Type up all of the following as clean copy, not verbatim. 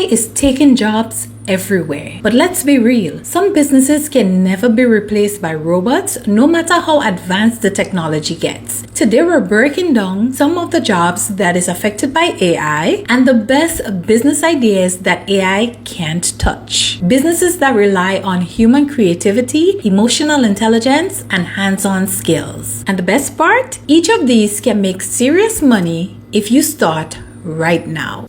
is taking jobs everywhere. But let's be real, some businesses can never be replaced by robots, no matter how advanced the technology gets. Today we're breaking down some of the jobs that is affected by AI and the best business ideas that AI can't touch. Businesses that rely on human creativity, emotional intelligence, and hands-on skills. And the best part? Each of these can make serious money if you start right now.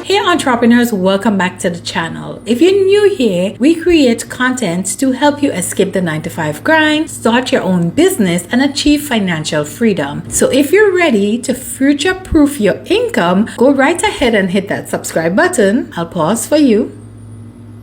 Hey entrepreneurs, welcome back to the channel. If you're new here, we create content to help you escape the 9-to-5 grind, start your own business, and achieve financial freedom. So if you're ready to future-proof your income, go right ahead and hit that subscribe button. I'll pause for you.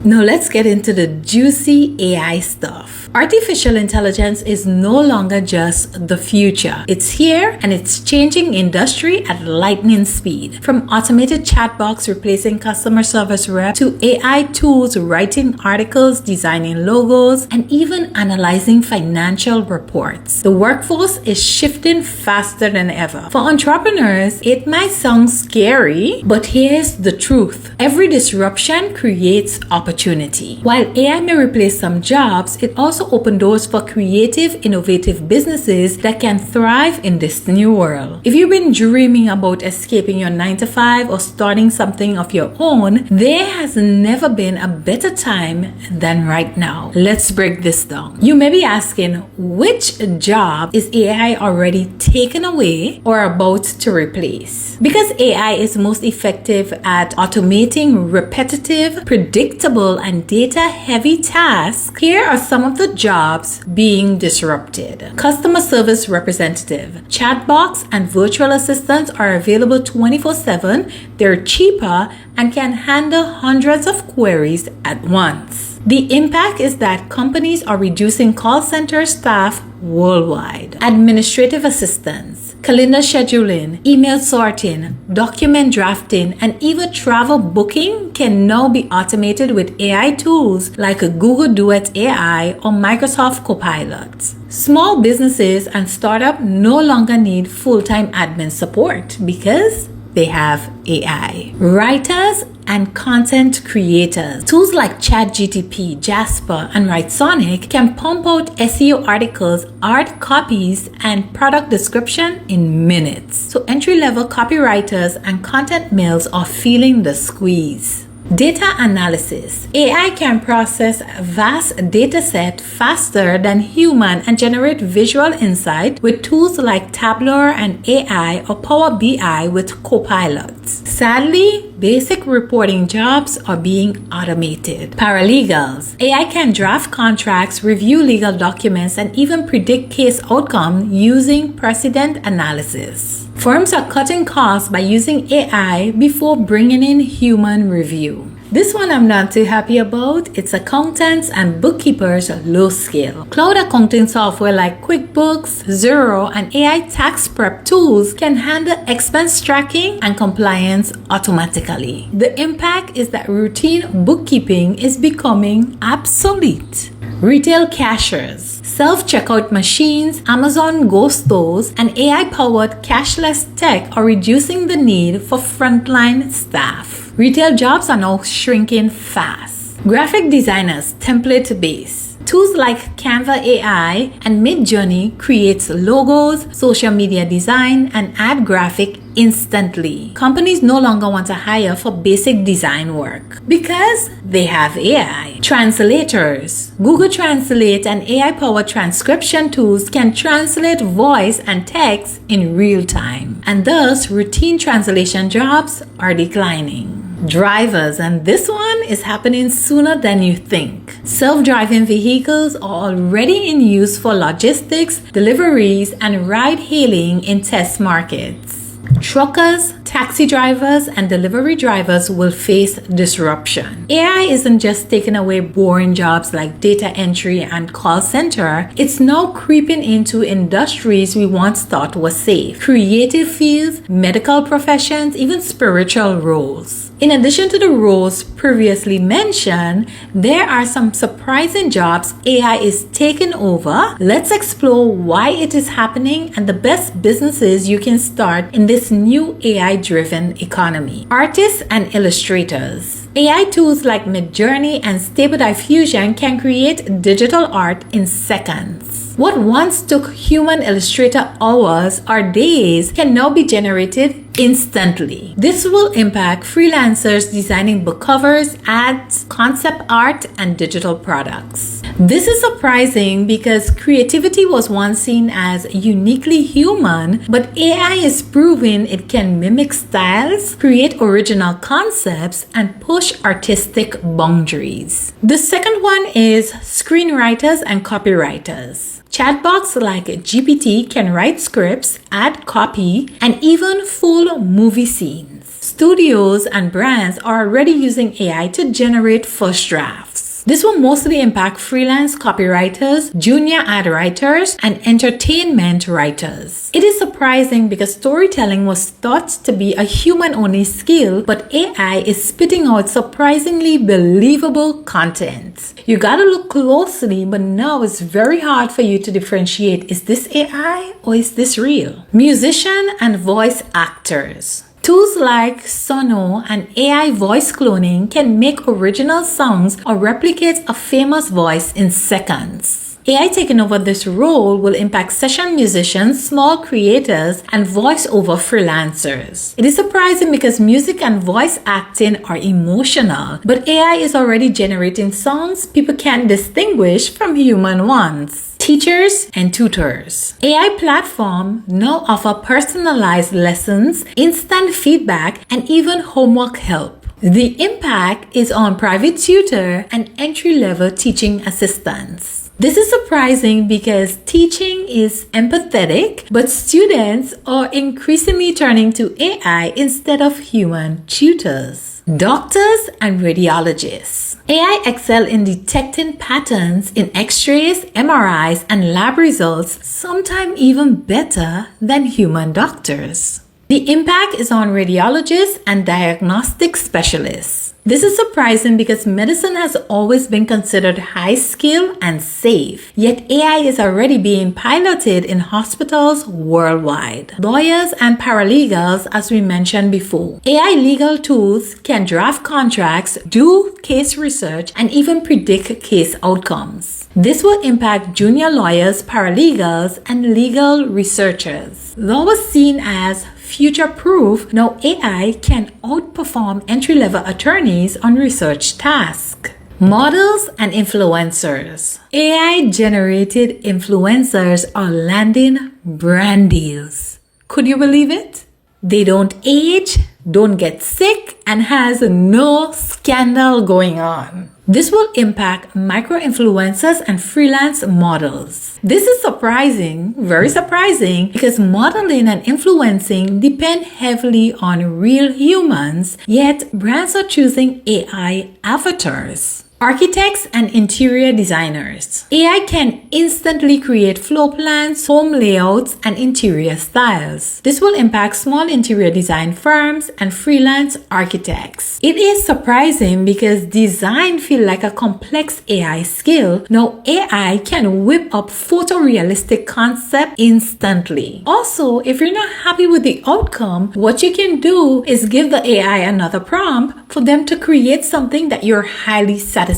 Now let's get into the juicy AI stuff. Artificial intelligence is no longer just the future. It's here and it's changing industry at lightning speed. From automated chatbots replacing customer service reps to AI tools writing articles, designing logos, and even analyzing financial reports. The workforce is shifting faster than ever. For entrepreneurs, it might sound scary, but here's the truth. Every disruption creates opportunity. While AI may replace some jobs, it also opens doors for creative, innovative businesses that can thrive in this new world. If you've been dreaming about escaping your 9-to-5 or starting something of your own, there has never been a better time than right now. Let's break this down. You may be asking, which job is AI already taken away or about to replace? Because AI is most effective at automating repetitive, predictable, and data-heavy tasks, here are some of the jobs being disrupted. Customer service representative. Chatbots and virtual assistants are available 24/7. They're cheaper and can handle hundreds of queries at once. The impact is that companies are reducing call center staff worldwide. Administrative assistants, calendar scheduling, email sorting, document drafting, and even travel booking can now be automated with AI tools like Google Duet AI or Microsoft Copilot. Small businesses and startups no longer need full-time admin support because they have AI. Writers and content creators. Tools like ChatGPT, Jasper, and WriteSonic can pump out SEO articles, art copies, and product description in minutes. So entry-level copywriters and content mills are feeling the squeeze. Data analysis. AI can process a vast data set faster than human and generate visual insight with tools like Tableau and AI or Power BI with copilots. Sadly, basic reporting jobs are being automated. Paralegals. AI can draft contracts, review legal documents, and even predict case outcome using precedent analysis. Firms are cutting costs by using AI before bringing in human review. This one I'm not too happy about. It's accountants and bookkeepers low scale. Cloud accounting software like QuickBooks, Xero, and AI tax prep tools can handle expense tracking and compliance automatically. The impact is that routine bookkeeping is becoming obsolete. Retail cashiers, self-checkout machines, Amazon Go stores, and AI-powered cashless tech are reducing the need for frontline staff. Retail jobs are now shrinking fast. Graphic designers, template-based. Tools like Canva AI and Midjourney creates logos, social media design, and ad graphic instantly. Companies no longer want to hire for basic design work because they have AI. Translators. Google Translate and AI-powered transcription tools can translate voice and text in real time, and thus routine translation jobs are declining. Drivers, and this one is happening sooner than you think. Self-driving vehicles are already in use for logistics, deliveries, and ride-hailing in test markets. Truckers, taxi drivers, and delivery drivers will face disruption. AI isn't just taking away boring jobs like data entry and call center, it's now creeping into industries we once thought were safe. Creative fields, medical professions, even spiritual roles. In addition to the roles previously mentioned, there are some surprising jobs AI is taking over. Let's explore why it is happening and the best businesses you can start in this new AI-driven economy. Artists and illustrators. AI tools like Midjourney and Stable Diffusion can create digital art in seconds. What once took human illustrator hours or days can now be generated instantly. This will impact freelancers designing book covers, ads, concept art, and digital products. This is surprising because creativity was once seen as uniquely human, but AI is proving it can mimic styles, create original concepts, and push artistic boundaries. The second one is screenwriters and copywriters. Chatbots like GPT can write scripts, add copy, and even full movie scenes. Studios and brands are already using AI to generate first drafts. This will mostly impact freelance copywriters, junior ad writers, and entertainment writers. It is surprising because storytelling was thought to be a human-only skill, but AI is spitting out surprisingly believable content. You gotta look closely, but now it's very hard for you to differentiate, is this AI or is this real? Musician and voice actors. Tools like Sono and AI voice cloning can make original songs or replicate a famous voice in seconds. AI taking over this role will impact session musicians, small creators, and voice-over freelancers. It is surprising because music and voice acting are emotional, but AI is already generating songs people can't distinguish from human ones. Teachers and tutors. AI platforms now offer personalized lessons, instant feedback, and even homework help. The impact is on private tutor and entry-level teaching assistants. This is surprising because teaching is empathetic, but students are increasingly turning to AI instead of human tutors. Doctors and radiologists. AI excel in detecting patterns in X-rays, MRIs, and lab results, sometimes even better than human doctors. The impact is on radiologists and diagnostic specialists. This is surprising because medicine has always been considered high skill and safe, yet AI is already being piloted in hospitals worldwide. Lawyers and paralegals, as we mentioned before. AI legal tools can draft contracts, do case research, and even predict case outcomes. This will impact junior lawyers, paralegals, and legal researchers. Though was seen as future-proof, now AI can outperform entry-level attorneys on research tasks. Models and influencers. AI-generated influencers are landing brand deals. Could you believe it? They don't age, don't get sick, and has no scandal going on. This will impact micro-influencers and freelance models. This is surprising, very surprising, because modeling and influencing depend heavily on real humans, yet brands are choosing AI avatars. Architects and interior designers. AI can instantly create floor plans, home layouts, and interior styles. This will impact small interior design firms and freelance architects. It is surprising because design feels like a complex AI skill. Now AI can whip up photorealistic concept instantly. Also, if you're not happy with the outcome, what you can do is give the AI another prompt for them to create something that you're highly satisfied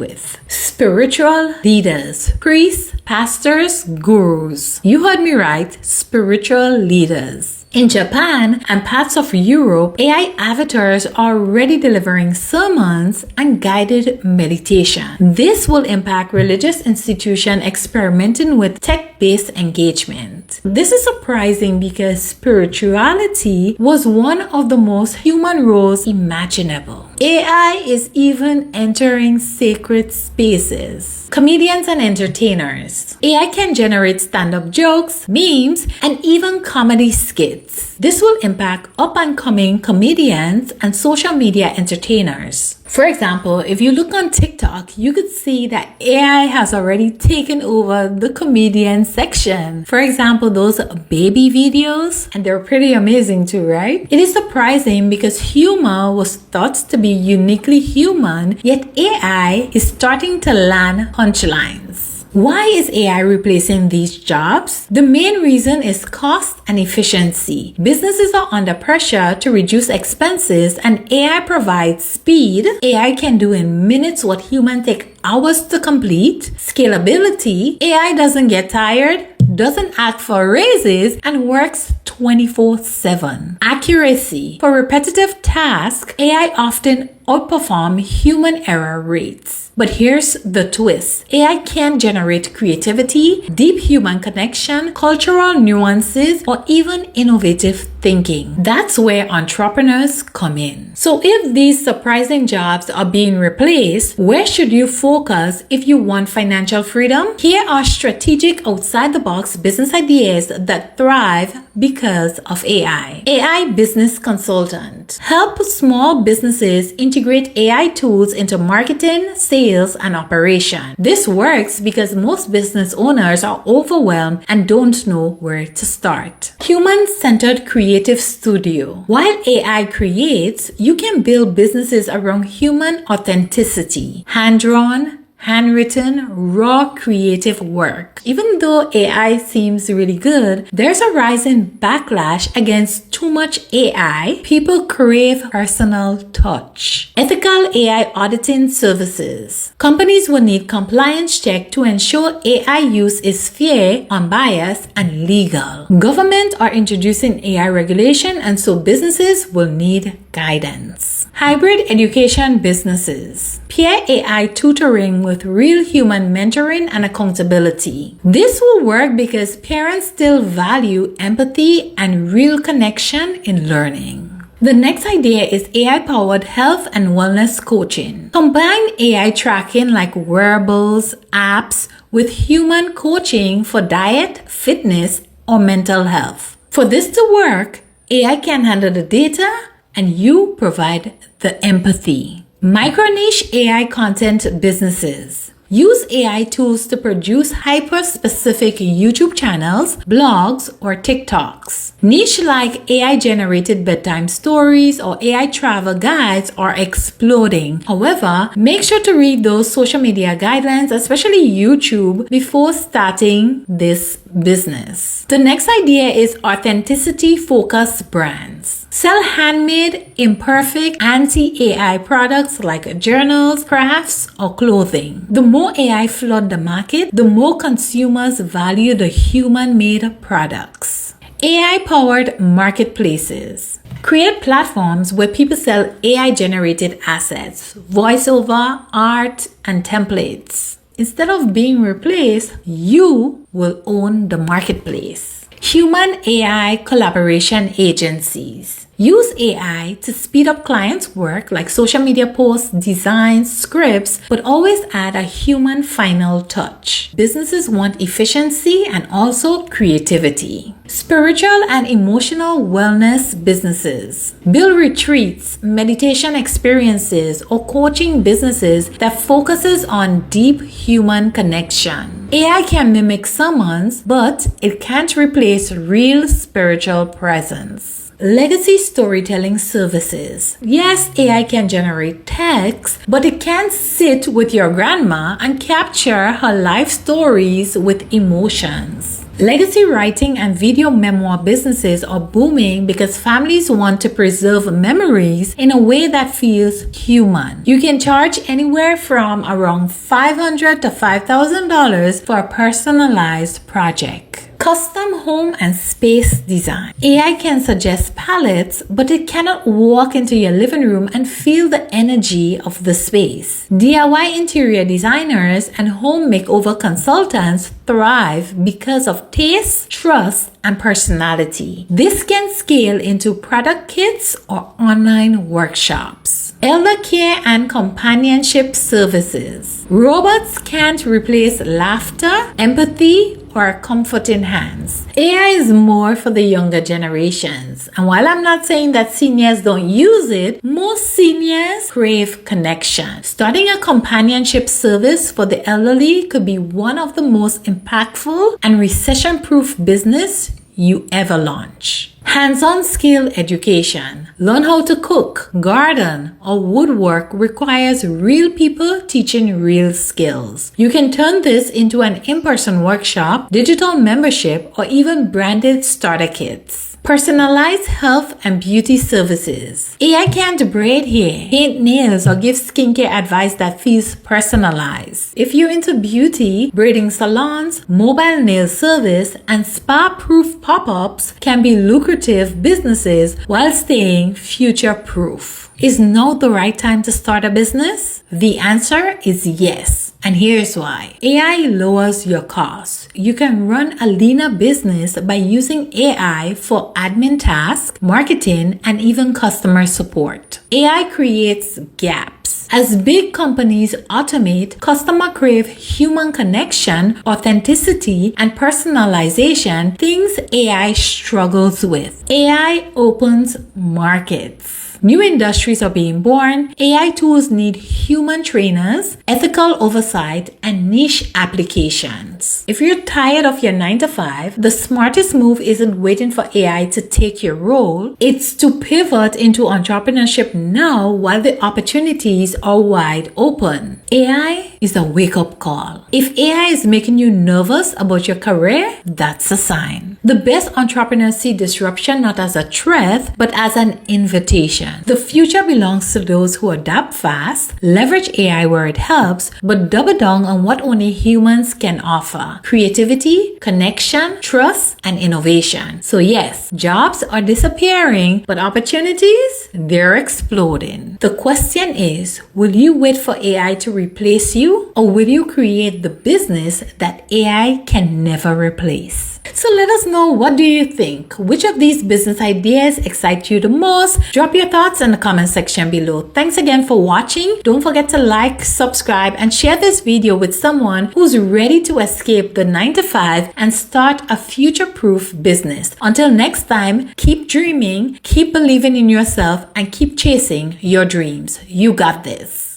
with. Spiritual leaders, priests, pastors, gurus. You heard me right, spiritual leaders. In Japan and parts of Europe, AI avatars are already delivering sermons and guided meditation. This will impact religious institutions experimenting with tech-based engagement. This is surprising because spirituality was one of the most human roles imaginable. AI is even entering sacred spaces. Comedians and entertainers. AI can generate stand-up jokes, memes, and even comedy skits. This will impact up-and-coming comedians and social media entertainers. For example, if you look on TikTok, you could see that AI has already taken over the comedian section. For example, those baby videos, and they're pretty amazing too, right? It is surprising because humor was thought to be uniquely human, yet AI is starting to land punchlines. Why is AI replacing these jobs? The main reason is cost and efficiency. Businesses are under pressure to reduce expenses, and AI provides speed. AI can do in minutes what humans take hours to complete. Scalability. AI doesn't get tired, doesn't ask for raises, and works 24/7. Accuracy. For repetitive tasks, AI often outperform human error rates. But here's the twist. AI can generate creativity, deep human connection, cultural nuances, or even innovative thinking. That's where entrepreneurs come in. So if these surprising jobs are being replaced, where should you focus if you want financial freedom? Here are strategic outside-the-box business ideas that thrive because of AI. AI Business Consultant. Help small businesses integrate AI tools into marketing, sales, and operation. This works because most business owners are overwhelmed and don't know where to start. Human-centered creative studio. While AI creates, you can build businesses around human authenticity. Hand-drawn, handwritten, raw creative work. Even though AI seems really good, there's a rising backlash against too much AI. People crave personal touch. Ethical AI auditing services. Companies will need compliance check to ensure AI use is fair, unbiased, and legal. Government are introducing AI regulation, and so businesses will need guidance. Hybrid education businesses. Peer AI tutoring with real human mentoring and accountability. This will work because parents still value empathy and real connection in learning. The next idea is AI-powered health and wellness coaching. Combine AI tracking like wearables, apps with human coaching for diet, fitness, or mental health. For this to work, AI can handle the data and you provide the empathy. Micro-niche AI content businesses. Use AI tools to produce hyper-specific YouTube channels, blogs, or TikToks. Niche like AI-generated bedtime stories or AI travel guides are exploding. However, make sure to read those social media guidelines, especially YouTube, before starting this business. The next idea is authenticity-focused brands. Sell handmade, imperfect, anti-AI products like journals, crafts, or clothing. The more AI flood the market, the more consumers value the human-made products. AI-powered marketplaces. Create platforms where people sell AI-generated assets, voiceover, art, and templates. Instead of being replaced, you will own the marketplace. Human AI collaboration agencies. Use AI to speed up clients' work like social media posts, designs, scripts, but always add a human final touch. Businesses want efficiency and also creativity. Spiritual and emotional wellness businesses. Build retreats, meditation experiences, or coaching businesses that focuses on deep human connection. AI can mimic someone's, but it can't replace real spiritual presence. Legacy storytelling services. Yes, AI can generate text, but it can't sit with your grandma and capture her life stories with emotions. Legacy writing and video memoir businesses are booming because families want to preserve memories in a way that feels human. You can charge anywhere from around $500 to $5,000 for a personalized project. Custom home and space design. AI can suggest palettes, but it cannot walk into your living room and feel the energy of the space. DIY interior designers and home makeover consultants thrive because of taste, trust, and personality. This can scale into product kits or online workshops. Elder care and companionship services. Robots can't replace laughter, empathy, or comforting hands. AI is more for the younger generations. And while I'm not saying that seniors don't use it, most seniors crave connection. Starting a companionship service for the elderly could be one of the most impactful and recession-proof business you ever launch. Hands-on skill education. Learn how to cook, garden, or woodwork requires real people teaching real skills. You can turn this into an in-person workshop, digital membership, or even branded starter kits. Personalized health and beauty services. AI can't braid hair, paint nails, or give skincare advice that feels personalized. If you're into beauty, braiding salons, mobile nail service, and spa-proof pop-ups can be lucrative businesses while staying future-proof. Is now the right time to start a business? The answer is yes. And here's why. AI lowers your costs. You can run a leaner business by using AI for admin tasks, marketing, and even customer support. AI creates gaps. As big companies automate, customers crave human connection, authenticity, and personalization, things AI struggles with. AI opens markets. New industries are being born. AI tools need human trainers, ethical oversight, and niche applications. If you're tired of your 9-to-5, the smartest move isn't waiting for AI to take your role. It's to pivot into entrepreneurship now while the opportunities are wide open. AI is a wake-up call. If AI is making you nervous about your career, that's a sign. The best entrepreneurs see disruption not as a threat, but as an invitation. The future belongs to those who adapt fast, leverage AI where it helps, but double down on what only humans can offer: creativity, connection, trust, and innovation. So yes, jobs are disappearing, but opportunities, they're exploding. The question is, will you wait for AI to replace you, or will you create the business that AI can never replace? So let us know, what do you think? Which of these business ideas excite you the most? Drop your thoughts in the comment section below. Thanks again for watching. Don't forget to like, subscribe, and share this video with someone who's ready to escape the 9-to-5 and start a future-proof business. Until next time, keep dreaming, keep believing in yourself, and keep chasing your dreams. You got this.